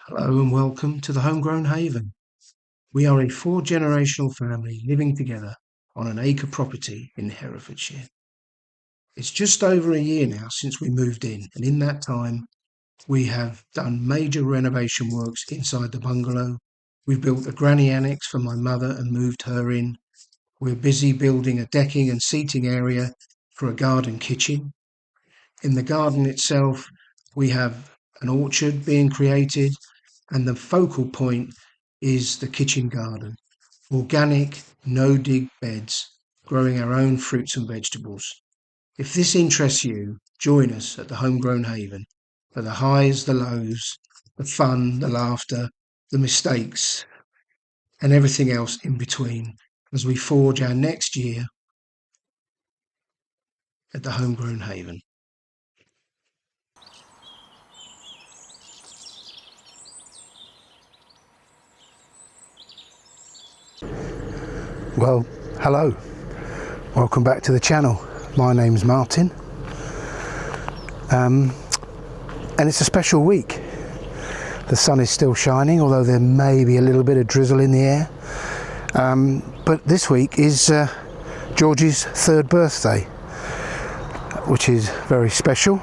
Hello and welcome to the Homegrown Haven. We are a 4-generational family living together on an acre property in Herefordshire. It's just over a year now since we moved in, and in that time we have done major renovation works inside the bungalow. We've built a granny annex for my mother and moved her in. We're busy building a decking and seating area for a garden kitchen. In the garden itself, we have an orchard being created, and the focal point is the kitchen garden. Organic, no-dig beds, growing our own fruits and vegetables. If this interests you, join us at the Homegrown Haven for the highs, the lows, the fun, the laughter, the mistakes, and everything else in between as we forge our next year at the Homegrown Haven. Well, hello, welcome back to the channel. My name's Martin, and it's a special week. The sun is still shining, although there may be a little bit of drizzle in the air, but this week is George's 3rd birthday, which is very special.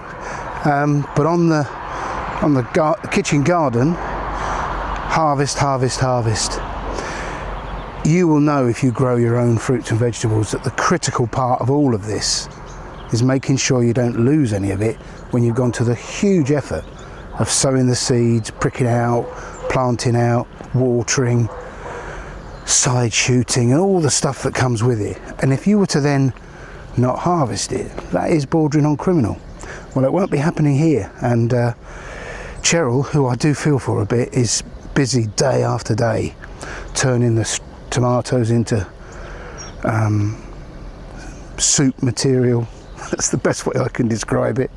But on the kitchen garden, harvest. You will know, if you grow your own fruits and vegetables, that the critical part of all of this is making sure you don't lose any of it when you've gone to the huge effort of sowing the seeds, pricking out, planting out, watering, side shooting, and all the stuff that comes with it. And if you were to then not harvest it, that is bordering on criminal. Well, it won't be happening here. And Cheryl, who I do feel for a bit, is busy day after day turning the tomatoes into soup material. That's the best way I can describe it.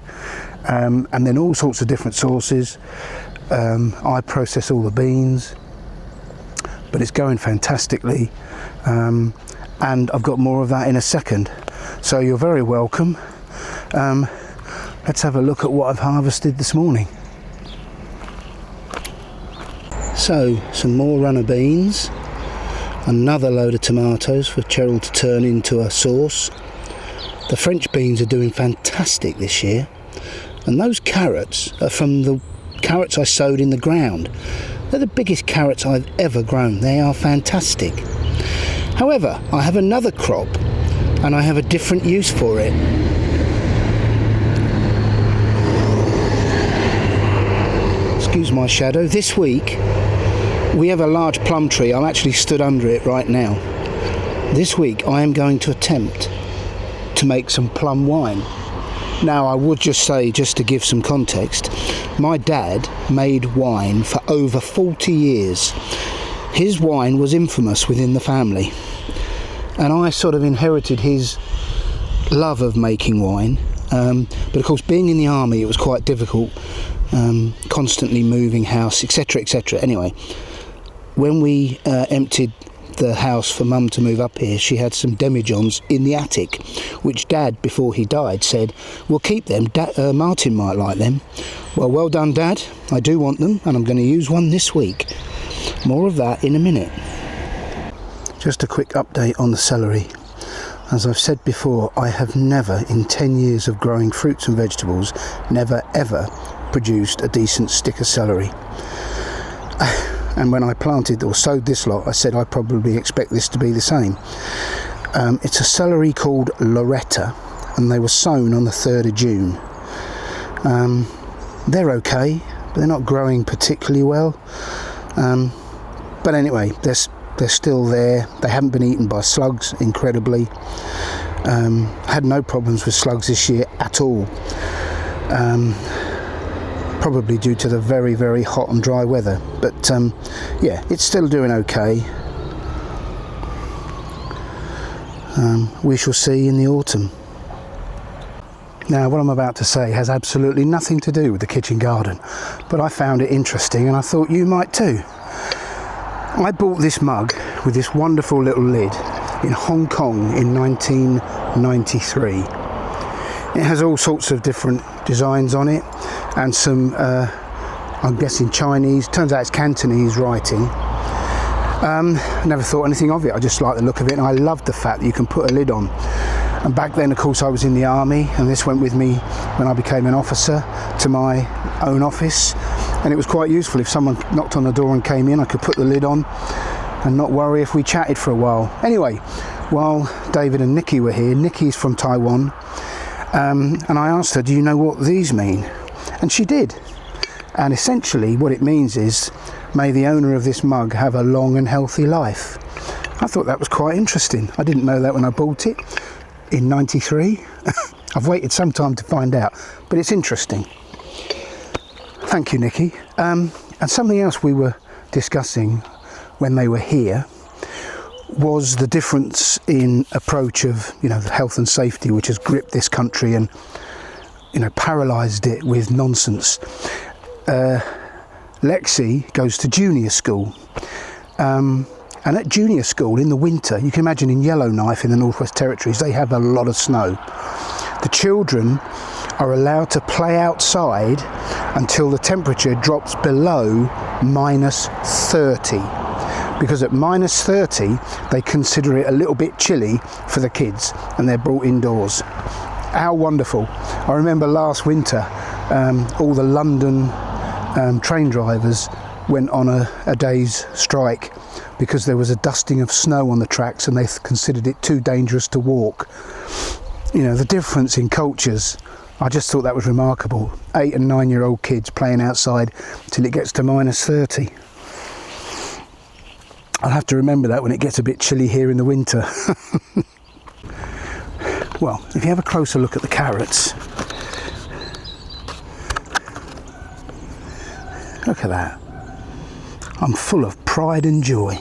And then all sorts of different sauces. I process all the beans, but it's going fantastically. And I've got more of that in a second. So you're very welcome. Let's have a look at what I've harvested this morning. So, some more runner beans. Another load of tomatoes for Cheryl to turn into a sauce. The French beans are doing fantastic this year. And those carrots are from the carrots I sowed in the ground. They're the biggest carrots I've ever grown. They are fantastic. However, I have another crop and I have a different use for it. Excuse my shadow. This week we have a large plum tree. I'm actually stood under it right now. This week I am going to attempt to make some plum wine. Now, I would just say, just to give some context, my dad made wine for over 40 years. His wine was infamous within the family, and I sort of inherited his love of making wine. But of course, being in the army, it was quite difficult, constantly moving house, etc, etc. Anyway, when we emptied the house for Mum to move up here, she had some demijohns in the attic, which Dad, before he died, said, "We'll keep them, Martin might like them." Well done, Dad. I do want them, and I'm going to use one this week. More of that in a minute. Just a quick update on the celery. As I've said before, I have never, in 10 years of growing fruits and vegetables, never ever produced a decent stick of celery. And when I planted or sowed this lot, I said I probably expect this to be the same. It's a celery called Loretta, and they were sown on the 3rd of June. They're okay, but they're not growing particularly well. But anyway, they're still there. They haven't been eaten by slugs, incredibly. Had no problems with slugs this year at all. Probably due to the very, very hot and dry weather. But yeah, it's still doing okay. We shall see in the autumn. Now, what I'm about to say has absolutely nothing to do with the kitchen garden, but I found it interesting and I thought you might too. I bought this mug with this wonderful little lid in Hong Kong in 1993. It has all sorts of different designs on it and some I'm guessing Chinese. Turns out it's Cantonese writing. Never thought anything of it. I just like the look of it, and I loved the fact that you can put a lid on. And back then, of course, I was in the army, and this went with me when I became an officer to my own office, and it was quite useful. If someone knocked on the door and came in, I could put the lid on and not worry if we chatted for a while. Anyway, while David and Nikki were here, Nikki's from Taiwan, and I asked her, do you know what these mean? And she did. And essentially what it means is, may the owner of this mug have a long and healthy life. I thought that was quite interesting. I didn't know that when I bought it in '93. I've waited some time to find out, but it's interesting. Thank you, Nikki. And something else we were discussing when they were here was the difference in approach of, the health and safety, which has gripped this country and, paralysed it with nonsense. Lexi goes to junior school. And at junior school in the winter, you can imagine in Yellowknife in the Northwest Territories, they have a lot of snow. The children are allowed to play outside until the temperature drops below -30. Because at -30, they consider it a little bit chilly for the kids, and they're brought indoors. How wonderful. I remember last winter, all the London train drivers went on a day's strike because there was a dusting of snow on the tracks and they considered it too dangerous to walk. The difference in cultures, I just thought that was remarkable. 8 and 9-year-old kids playing outside till it gets to -30. I'll have to remember that when it gets a bit chilly here in the winter. Well, if you have a closer look at the carrots, look at that. I'm full of pride and joy.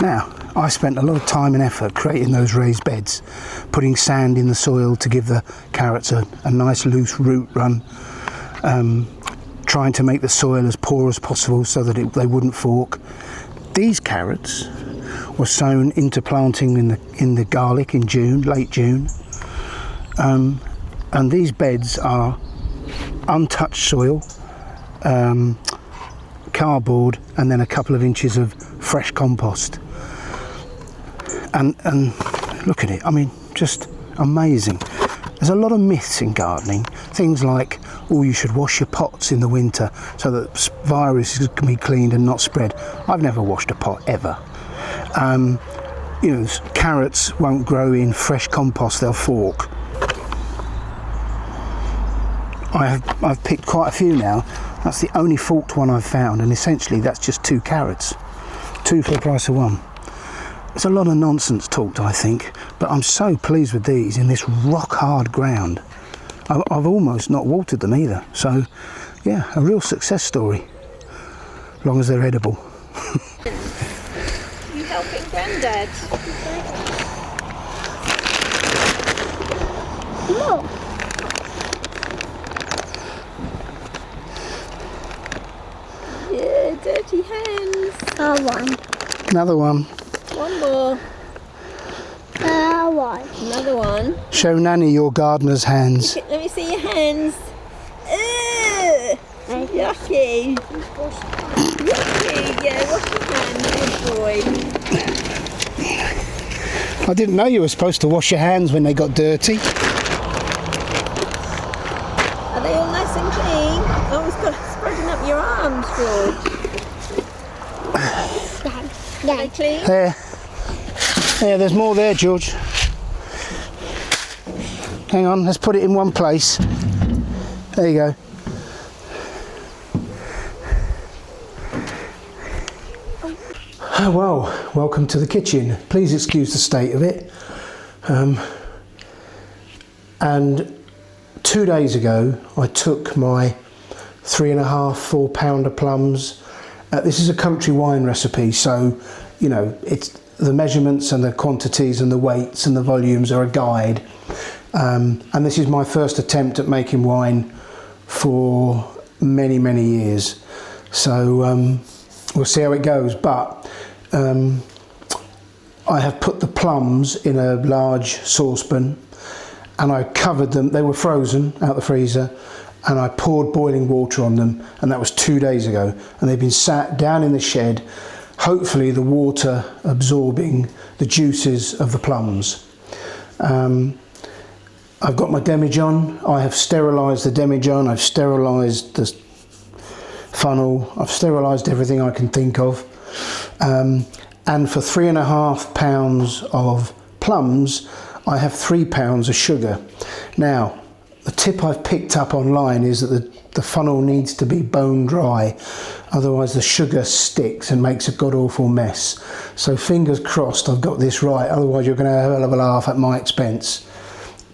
Now, I spent a lot of time and effort creating those raised beds, putting sand in the soil to give the carrots a nice loose root run, trying to make the soil as poor as possible so that they wouldn't fork. These carrots were sown into planting in the garlic in June, late June, and these beds are untouched soil, cardboard, and then a couple of inches of fresh compost. And look at it, I mean, just amazing. There's a lot of myths in gardening, things like, you should wash your pots in the winter so that viruses can be cleaned and not spread. I've never washed a pot ever. Carrots won't grow in fresh compost, they'll fork. I've picked quite a few now. That's the only forked one I've found, and essentially that's just 2 carrots. 2 for the price of 1. It's a lot of nonsense talked, I think, but I'm so pleased with these in this rock-hard ground. I've almost not watered them either, so yeah, a real success story, as long as they're edible. You helping Grandad? Look. Yeah, dirty hands. One. Another one. One more. One. Another one. Show Nanny your gardener's hands. Let me see your hands. Ugh. Yucky. Yucky. Yeah, wash your hands, good boy. I didn't know you were supposed to wash your hands when they got dirty. Are they all nice and clean? Oh, it's got spreading up your arms, George. Are they clean? There. Yeah, there's more there, George. Hang on, let's put it in one place. There you go. Oh, well, welcome to the kitchen. Please excuse the state of it. And 2 days ago, I took my 3.5, 4 pounder plums. This is a country wine recipe, so, it's the measurements and the quantities and the weights and the volumes are a guide. And this is my first attempt at making wine for many, many years. So we'll see how it goes. But I have put the plums in a large saucepan and I covered them. They were frozen out the freezer, and I poured boiling water on them, and that was 2 days ago, and they've been sat down in the shed, hopefully the water absorbing the juices of the plums. I've got my demijohn. I have sterilised the demijohn, I've sterilised the funnel, I've sterilised everything I can think of, and for 3.5 pounds of plums I have 3 pounds of sugar. Now, the tip I've picked up online is that the funnel needs to be bone dry, otherwise the sugar sticks and makes a god awful mess. So fingers crossed I've got this right, otherwise you're going to have a hell of a laugh at my expense.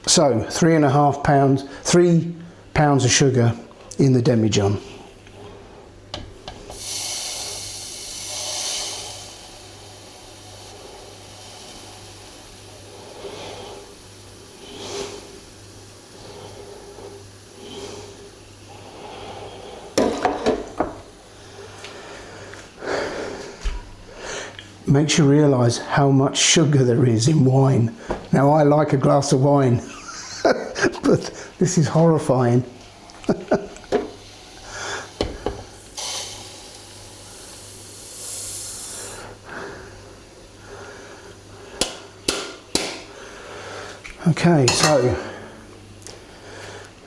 So 3.5 pounds, 3 pounds of sugar in the demijohn. Makes you realise how much sugar there is in wine. Now, I like a glass of wine, but this is horrifying. Okay, so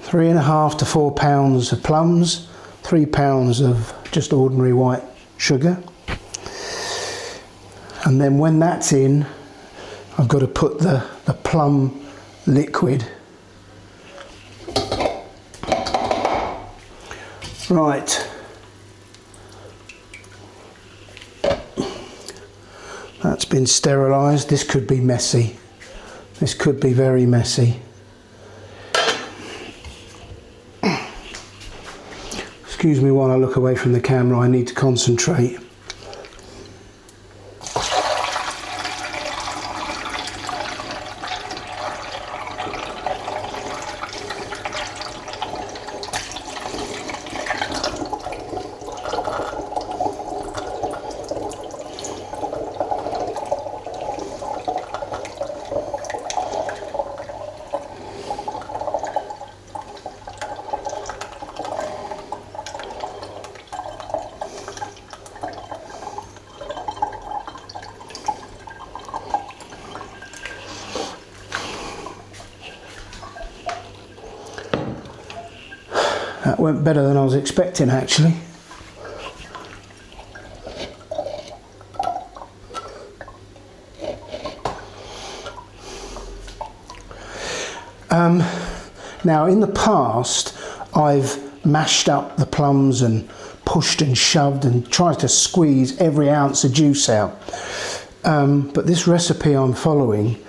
3.5 to 4 pounds of plums, 3 pounds of just ordinary white sugar. And then when that's in, I've got to put the plum liquid. Right. That's been sterilised. This could be messy. This could be very messy. Excuse me while I look away from the camera, I need to concentrate. That went better than I was expecting, actually. Now, in the past, I've mashed up the plums and pushed and shoved and tried to squeeze every ounce of juice out. But this recipe I'm following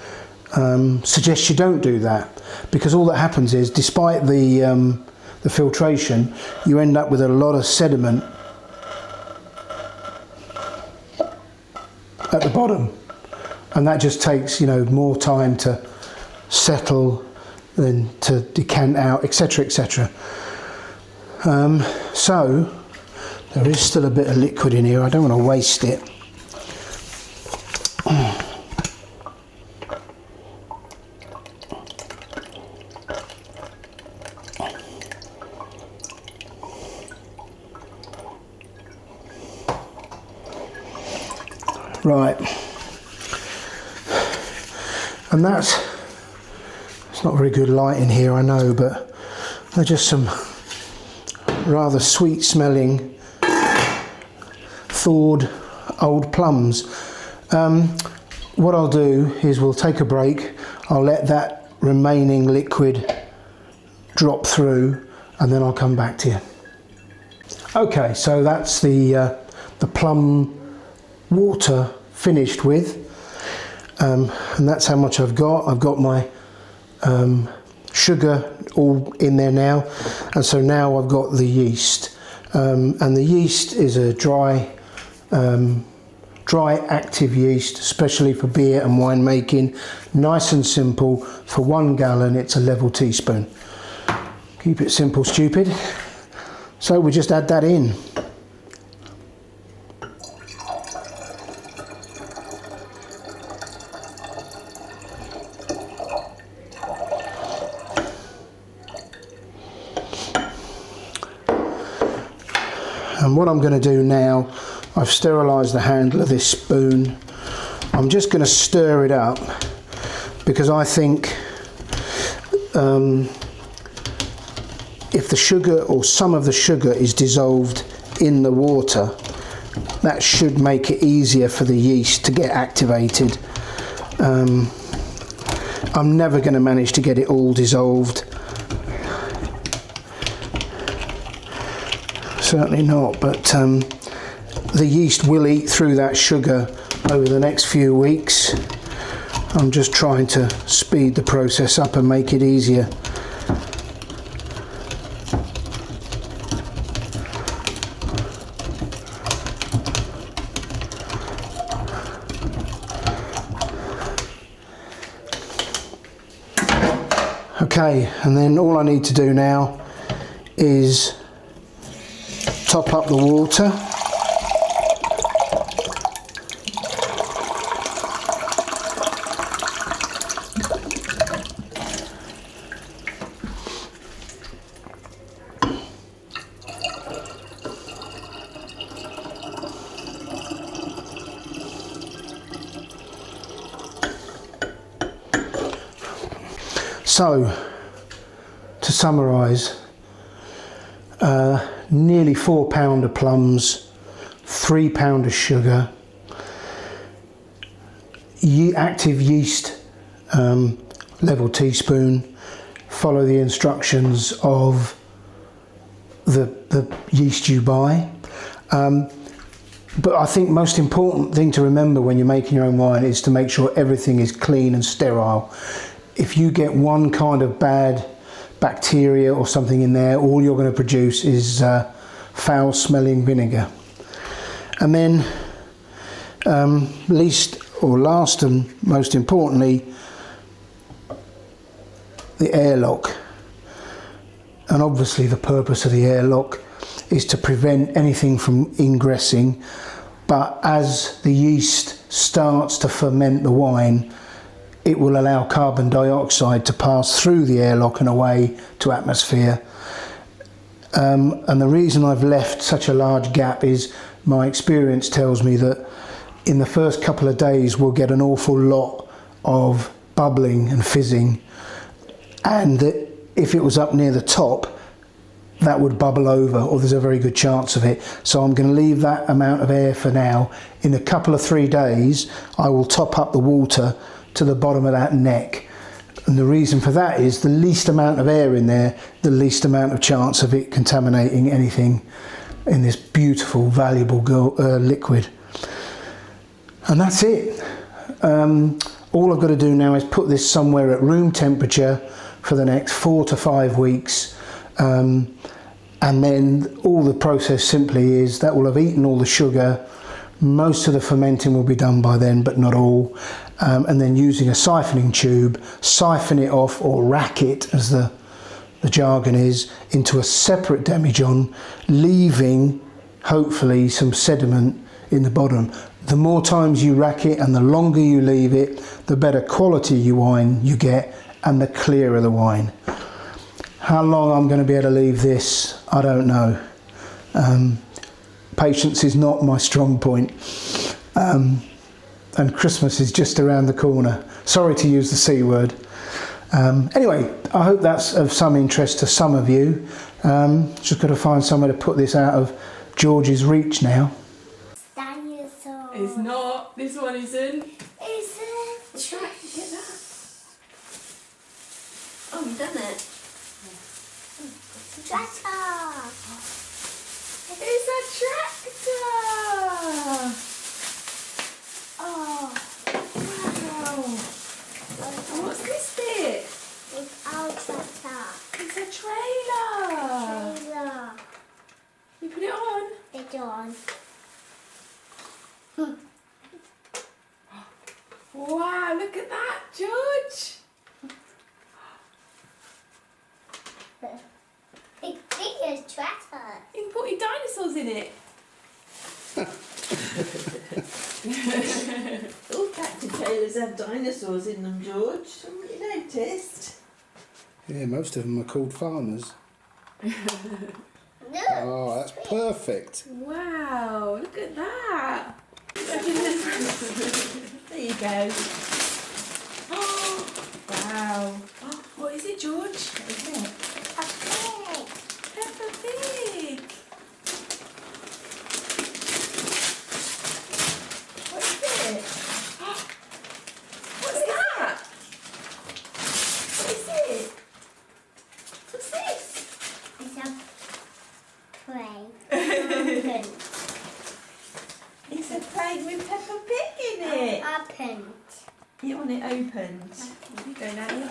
suggests you don't do that, because all that happens is, despite the filtration, you end up with a lot of sediment at the bottom, and that just takes, you know, more time to settle than to decant out, etc., etc. So there is still a bit of liquid in here. I don't want to waste it. Right, and it's not very good light in here, I know, but they're just some rather sweet smelling thawed old plums. What I'll do is we'll take a break, I'll let that remaining liquid drop through, and then I'll come back to you. Okay, so that's the plum water finished with, and that's how much I've got. I've got my sugar all in there now, and so now I've got the yeast, and the yeast is a dry active yeast, especially for beer and wine making. Nice and simple. For 1 gallon it's a level teaspoon. Keep it simple, stupid. So we just add that in. And what I'm going to do now, I've sterilised the handle of this spoon. I'm just going to stir it up because I think if the sugar or some of the sugar is dissolved in the water, that should make it easier for the yeast to get activated. I'm never going to manage to get it all dissolved. Certainly not, but the yeast will eat through that sugar over the next few weeks. I'm just trying to speed the process up and make it easier. Okay, and then all I need to do now is top up the water. So, to summarise, nearly £4 of plums, £3 of sugar, active yeast, level teaspoon. Follow the instructions of the yeast you buy. But I think most important thing to remember when you're making your own wine is to make sure everything is clean and sterile. If you get one kind of bad bacteria or something in there, all you're going to produce is foul smelling vinegar. And then last and most importantly, the airlock. And obviously the purpose of the airlock is to prevent anything from ingressing, but as the yeast starts to ferment the wine, it will allow carbon dioxide to pass through the airlock and away to atmosphere. And the reason I've left such a large gap is my experience tells me that in the first couple of days we'll get an awful lot of bubbling and fizzing, and that if it was up near the top, that would bubble over, or there's a very good chance of it. So I'm going to leave that amount of air for now. In a couple of 3 days, I will top up the water to the bottom of that neck. And the reason for that is the least amount of air in there, the least amount of chance of it contaminating anything in this beautiful, valuable liquid. And that's it. All I've got to do now is put this somewhere at room temperature for the next 4 to 5 weeks. And then all the process simply is that will have eaten all the sugar. Most of the fermenting will be done by then, but not all. And then using a siphoning tube, siphon it off, or rack it, as the jargon is, into a separate demijohn, leaving hopefully some sediment in the bottom. The more times you rack it and the longer you leave it, the better quality wine you get and the clearer the wine. How long I'm going to be able to leave this, I don't know. Patience is not my strong point. And Christmas is just around the corner. Sorry to use the C word. Anyway, I hope that's of some interest to some of you. Just got to find somewhere to put this out of George's reach now. Dinosaur. It's not. This one isn't. Is it? Try to get that. Oh, you've done it. Tractor. It's a tractor. Oh, wow. And what's this bit? It's our tractor. It's a trailer. Trailer. You put it on. It's on. Wow, look at that, George. It's a tractor. You can put your dinosaurs in it. All tractor trailers have dinosaurs in them, George. Haven't you noticed? Yeah, most of them are called farmers. Oh, that's perfect. Wow, look at that. There you go. Oh, wow. Oh, what is it, George? What is it? Peppa Pig. What is it? What's that? What is it? What's this? It's a play. It's a plate with Peppa Pig in it. Opened. You want it opened? You go, Nanny.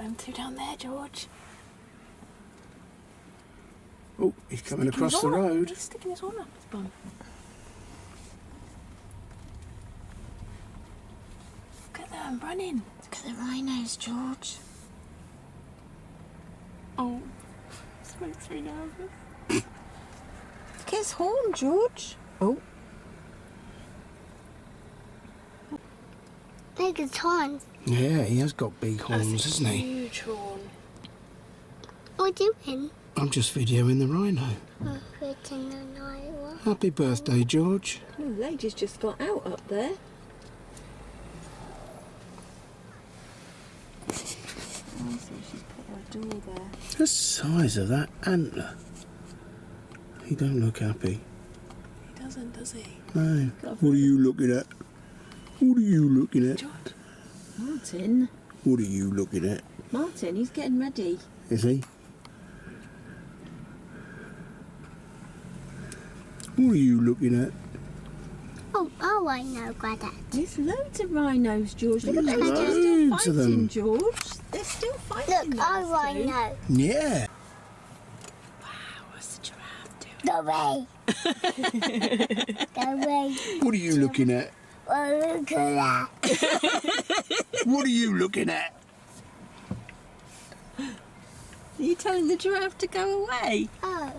I'm Two down there, George. Oh, he's coming across the road. He's sticking his horn up his bum. Look at them running. Look at the rhinos, George. Oh, this makes me nervous. Look at his horn, George. Oh. Big as horns. Yeah, he has got big horns, hasn't he? Huge horn. What are you doing? I'm just videoing the rhino. I'm putting the night. Happy birthday, George. Oh, the lady's just got out up there. Oh, so she's put her door there. The size of that antler. He don't look happy. He doesn't, does he? No. What are you looking at? What are you looking at? George. Martin. What are you looking at? Martin, he's getting ready. Is he? What are you looking at? Oh, I know, Granddad. There's loads of rhinos, George. Look at them. Loads They're still of fighting, them. George. They're still fighting. Look, I those two. know. Yeah. Wow, what's the giraffe doing? Go away. Go away. What are you looking at? Oh, look at that. What are you looking at? Are you telling the giraffe to go away? Oh,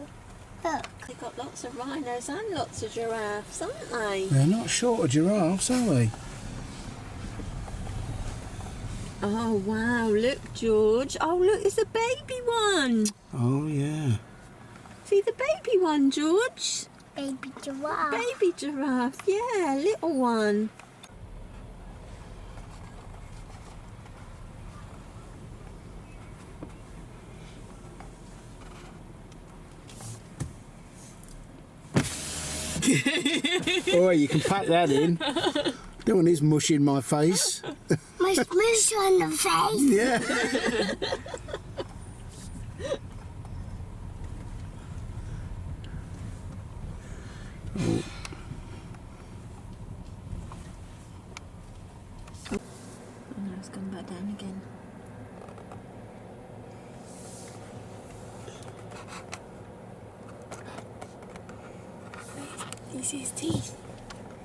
look. They've got lots of rhinos and lots of giraffes, aren't they? They're not short of giraffes, are they? Oh, wow. Look, George. Oh, look, there's a baby one. Oh, yeah. See the baby one, George? Baby giraffe. Baby giraffe. Yeah, little one. Oh, you can pack that in. Don't want his mush in my face. My smush on the face. Yeah. Oh, no, it's gone back down again. You see his teeth?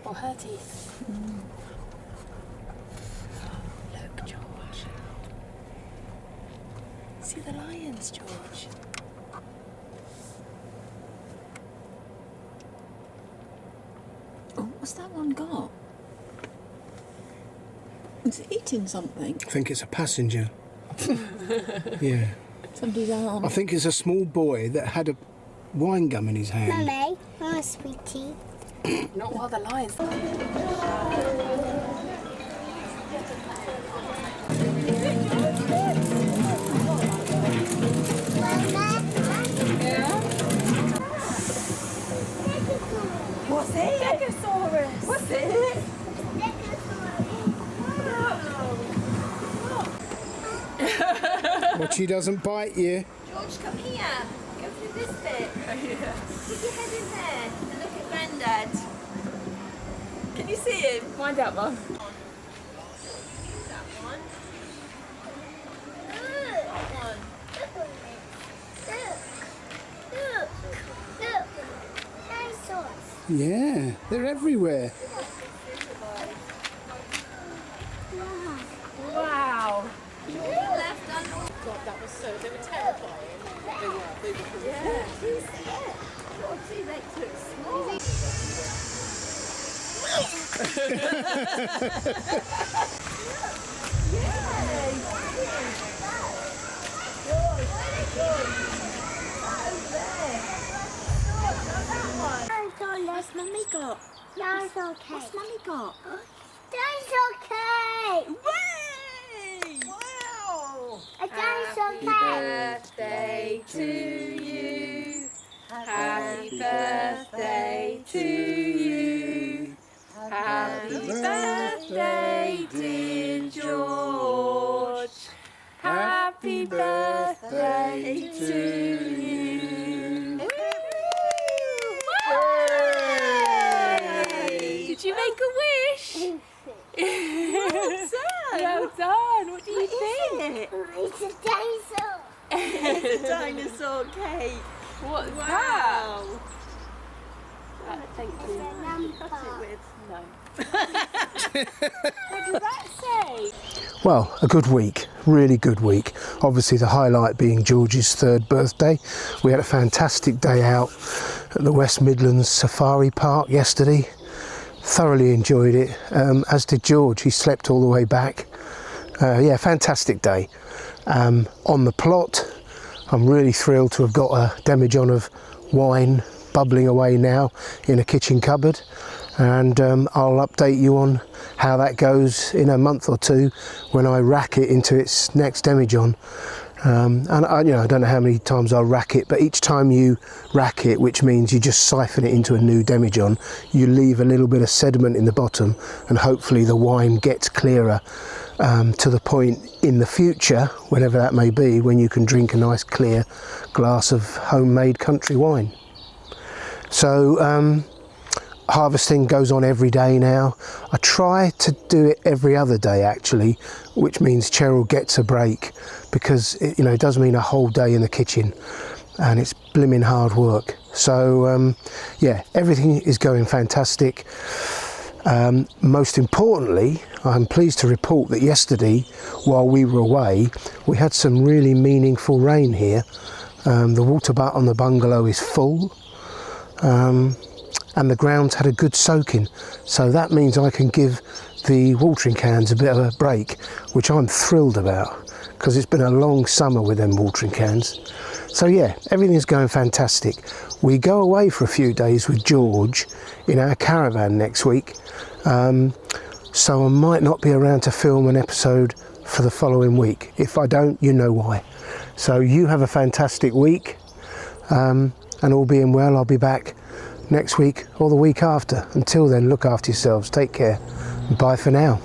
Or her teeth? Look, George. See the lions, George? Oh, what's that one got? Is it eating something? I think it's a passenger. Yeah. Somebody's arm. I think it's a small boy that had a wine gum in his hand. Mummy, I'm a sweetie. Not while the lions. What's it? Stegosaurus. What's it? But she doesn't bite you. George, come here. Go through this bit. Stick your head in there and look at Grandad. Can you see him? Find out, Mum. That one. Look. Dinosaurs. Yeah, they're everywhere. Wow. Left on. God, that was so. They were terrifying. They were. Yeah. Oh, see, they took small. Yeah. dinosaur cake. What's Mummy got? Dinosaur cake. Way! Wow! A dinosaur Happy cake. birthday to you. Happy birthday to you. Happy birthday, dear George. Happy birthday to you. Did you make a wish? Well done. What do you think? It's a dinosaur. It's a dinosaur cake. What's Wow. Thank It's a number. No. What does that say? Well, a good week, really good week. Obviously the highlight being George's 3rd birthday. We had a fantastic day out at the West Midlands Safari Park yesterday. Thoroughly enjoyed it, as did George. He slept all the way back. Yeah, fantastic day. On the plot, I'm really thrilled to have got a demijohn of wine bubbling away now in a kitchen cupboard, and I'll update you on how that goes in a month or two when I rack it into its next demijohn. And I don't know how many times I'll rack it, but each time you rack it, which means you just siphon it into a new demijohn, you leave a little bit of sediment in the bottom, and hopefully the wine gets clearer to the point in the future, whenever that may be, when you can drink a nice clear glass of homemade country wine. So harvesting goes on every day now. I try to do it every other day actually, which means Cheryl gets a break, because it does mean a whole day in the kitchen, and it's blimmin' hard work. So yeah, everything is going fantastic. Most importantly, I'm pleased to report that yesterday, while we were away, we had some really meaningful rain here. The water butt on the bungalow is full. And the ground's had a good soaking, so that means I can give the watering cans a bit of a break, which I'm thrilled about, because it's been a long summer with them watering cans. So yeah, everything's going fantastic. We go away for a few days with George in our caravan next week, so I might not be around to film an episode for the following week. If I don't, you know why. So you have a fantastic week, and all being well, I'll be back next week or the week after. Until then, look after yourselves, take care, and bye for now.